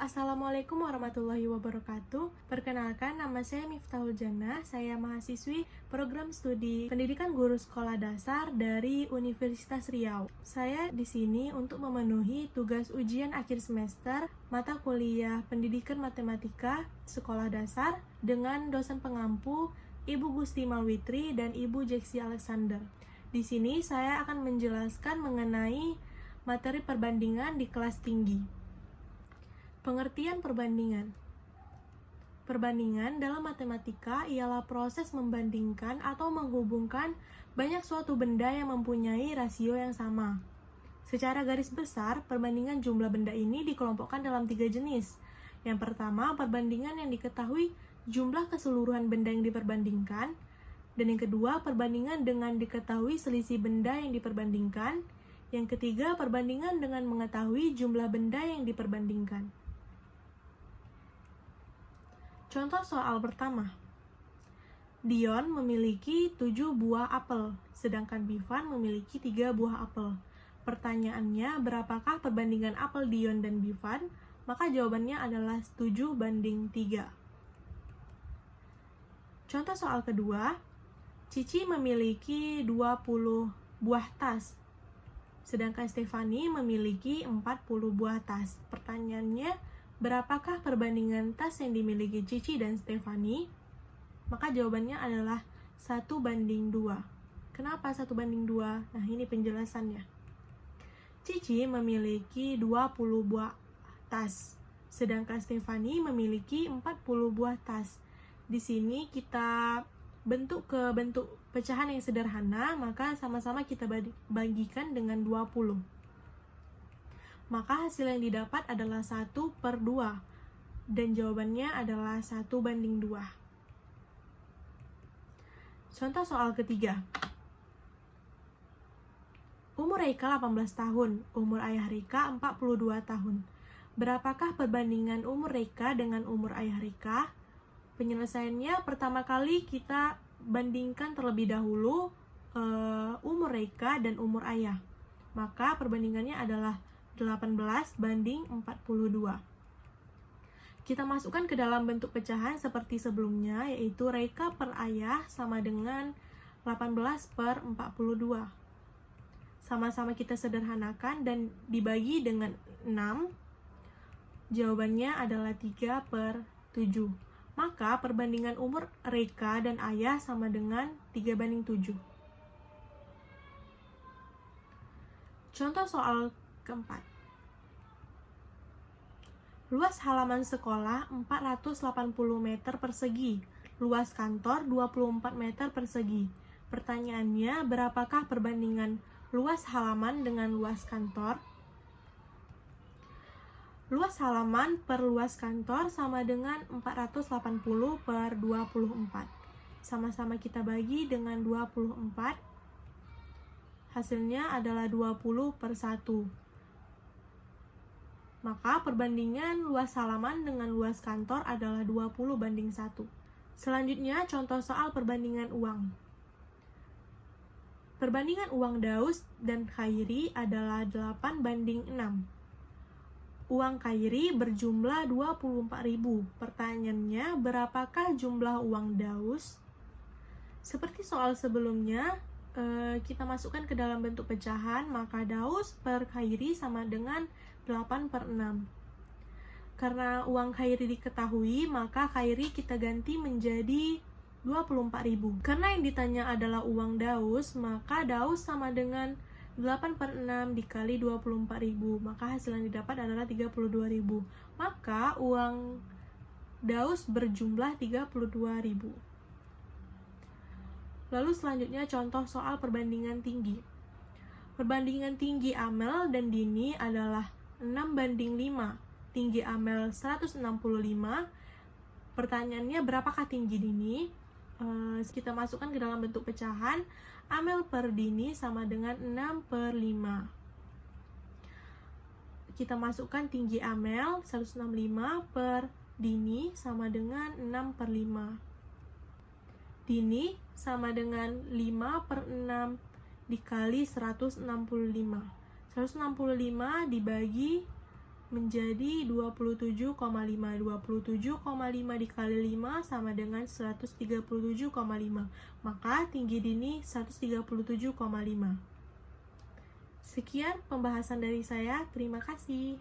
Assalamualaikum warahmatullahi wabarakatuh. Perkenalkan, nama saya Miftahul Jannah. Saya mahasiswi program studi Pendidikan Guru Sekolah Dasar dari Universitas Riau. Saya di sini untuk memenuhi tugas ujian akhir semester mata kuliah Pendidikan Matematika Sekolah Dasar dengan dosen pengampu Ibu Gusti Malwitri dan Ibu Jeksi Alexander. Di sini saya akan menjelaskan mengenai materi perbandingan di kelas tinggi. Pengertian perbandingan. Perbandingan dalam matematika ialah proses membandingkan atau menghubungkan banyak suatu benda yang mempunyai rasio yang sama. Secara garis besar, perbandingan jumlah benda ini dikelompokkan dalam 3 jenis. Yang pertama, perbandingan yang diketahui jumlah keseluruhan benda yang diperbandingkan. Dan yang kedua, perbandingan dengan diketahui selisih benda yang diperbandingkan. Yang ketiga, perbandingan dengan mengetahui jumlah benda yang diperbandingkan. Contoh soal pertama. Dion memiliki 7 buah apel, sedangkan Bifan memiliki 3 buah apel. Pertanyaannya, berapakah perbandingan apel Dion dan Bifan? Maka jawabannya adalah 7:3. Contoh soal kedua. Cici memiliki 20 buah tas, sedangkan Stefani memiliki 40 buah tas. Pertanyaannya, berapakah perbandingan tas yang dimiliki Cici dan Stefani? Maka jawabannya adalah 1:2. Kenapa 1:2? Nah, ini penjelasannya. Cici memiliki 20 buah tas, sedangkan Stefani memiliki 40 buah tas. Di sini kita bentuk ke bentuk pecahan yang sederhana, maka sama-sama kita bagikan dengan 20. Maka hasil yang didapat adalah 1/2, dan jawabannya adalah 1:2. Contoh soal ketiga. Umur Reika 18 tahun, umur ayah Reika 42 tahun. Berapakah perbandingan umur Reika dengan umur ayah Reika? Penyelesaiannya, pertama kali kita bandingkan terlebih dahulu umur Reika dan umur ayah. Maka perbandingannya adalah 18:42. Kita masukkan ke dalam bentuk pecahan seperti sebelumnya, yaitu Reika per ayah sama dengan 18/42. Sama-sama kita sederhanakan dan dibagi dengan 6. Jawabannya adalah 3/7. Maka perbandingan umur Reika dan ayah sama dengan 3:7. Contoh soal keempat. Luas halaman sekolah 480 meter persegi, luas kantor 24 meter persegi. Pertanyaannya, berapakah perbandingan luas halaman dengan luas kantor? Luas halaman per luas kantor sama dengan 480/24. Sama-sama kita bagi dengan 24. Hasilnya adalah 20/1. Maka perbandingan luas halaman dengan luas kantor adalah 20:1. Selanjutnya, contoh soal perbandingan uang. Perbandingan uang Daus dan Khairi adalah 8:6. Uang Khairi berjumlah 24.000. Pertanyaannya, berapakah jumlah uang Daus? Seperti soal sebelumnya, kita masukkan ke dalam bentuk pecahan, maka Daus per Khairi sama dengan 8/6. Karena uang Khairi diketahui, maka Khairi kita ganti menjadi 24.000. Karena yang ditanya adalah uang Daus, maka Daus sama dengan 8/6 dikali 24.000, maka hasil yang didapat adalah 32.000. Maka uang Daus berjumlah 32.000. Lalu selanjutnya contoh soal perbandingan tinggi. Perbandingan tinggi Amel dan Dini adalah 6:5. Tinggi Amel 165. Pertanyaannya, berapakah tinggi Dini? Kita masukkan ke dalam bentuk pecahan. Amel per Dini sama dengan 6/5. Kita masukkan tinggi Amel 165 per Dini sama dengan 6/5. Dini sama dengan 5/6 dikali 165. 165 dibagi menjadi 27,5. 27,5 dikali 5 sama dengan 137,5. Maka tinggi Dini 137,5. Sekian pembahasan dari saya. Terima kasih.